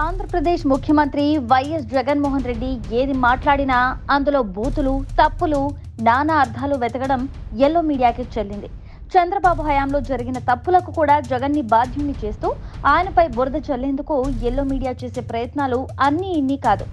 ఆంధ్రప్రదేశ్ ముఖ్యమంత్రి వైఎస్ జగన్మోహన్ రెడ్డి ఏది మాట్లాడినా అందులో బూతులు, తప్పులు, నానా అర్థాలు వెతకడం ఎల్లో మీడియాకి చెల్లింది. చంద్రబాబు హయాంలో జరిగిన తప్పులకు కూడా జగన్ని బాధ్యుణ్ణి చేస్తూ ఆయనపై బురద చల్లేందుకు ఎల్లో మీడియా చేసే ప్రయత్నాలు అన్నీ ఇన్ని కాదు.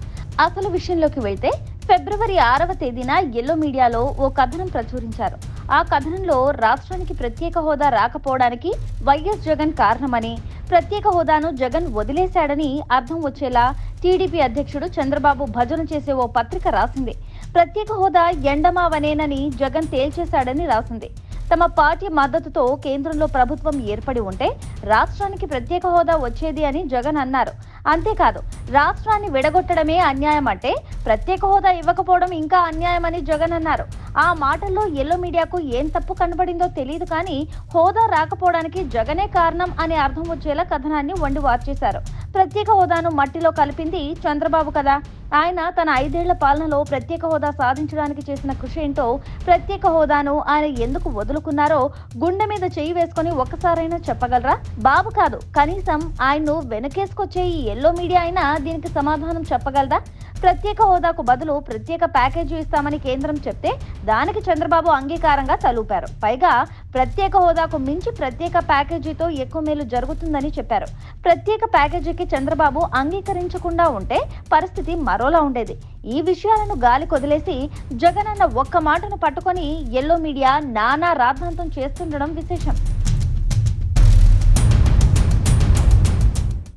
అసలు విషయంలోకి వెళ్తే ఫిబ్రవరి 6వ తేదీన ఎల్లో మీడియాలో ఓ కథనం ప్రచురించారు. ఆ కథనంలో రాష్ట్రానికి ప్రత్యేక హోదా రాకపోవడానికి వైఎస్ జగన్ కారణమని, ప్రత్యేక హోదాను జగన్ వదిలేశాడని అర్థం వచ్చేలా టీడీపీ అధ్యక్షుడు చంద్రబాబు భజన చేసే ఓ పత్రిక రాసింది. ప్రత్యేక హోదా ఎండమావనేనని జగన్ తేల్చేశాడని రాసింది. తమ పార్టీ మద్దతుతో కేంద్రంలో ప్రభుత్వం ఏర్పడి ఉంటే రాష్ట్రానికి ప్రత్యేక హోదా వచ్చేది అని జగన్ అన్నారు. అంతేకాదు, రాష్ట్రాన్ని విడగొట్టడమే అన్యాయం అంటే ప్రత్యేక హోదా ఇవ్వకపోవడం ఇంకా అన్యాయమని జగన్ అన్నారు. ఆ మాటల్లో ఎల్లో మీడియాకు ఏం తప్పు కనబడిందో తెలియదు కానీ హోదా రాకపోవడానికి జగనే కారణం అనే అర్థం వచ్చేలా కథనాన్ని వండి వార్చేశారు. ప్రత్యేక హోదాను మట్టిలో కలిపింది చంద్రబాబు కదా. ఆయన తన 5 ఏళ్ల పాలనలో ప్రత్యేక హోదా సాధించడానికి చేసిన కృషి ఏంటో, ప్రత్యేక హోదాను ఆయన ఎందుకు వదులుకున్నారో గుండె మీద చేయి వేసుకొని ఒక్కసారైనా చెప్పగలరా? బాబు కాదు, కనీసం ఆయన్ను వెనకేసుకొచ్చే ఈ ఎల్లో మీడియా అయినా దీనికి సమాధానం చెప్పగలదా? ప్రత్యేక హోదాకు బదులు ప్రత్యేక ప్యాకేజీ ఇస్తామని కేంద్రం చెప్తే దానికి చంద్రబాబు అంగీకారంగా తలూపారు. పైగా ప్రత్యేక హోదాకు మించి ప్రత్యేక ప్యాకేజీతో ఎక్కువ మేలు జరుగుతుందని చెప్పారు. ప్రత్యేక ప్యాకేజీకి చంద్రబాబు అంగీకరించకుండా ఉంటే పరిస్థితి మరోలా ఉండేది. ఈ విషయాలను గాలి కొదిలేసి జగన్ అన్న ఒక్క మాటను పట్టుకొని ఎల్లో మీడియా నానా రాద్ధాంతం చేస్తుండడం విశేషం.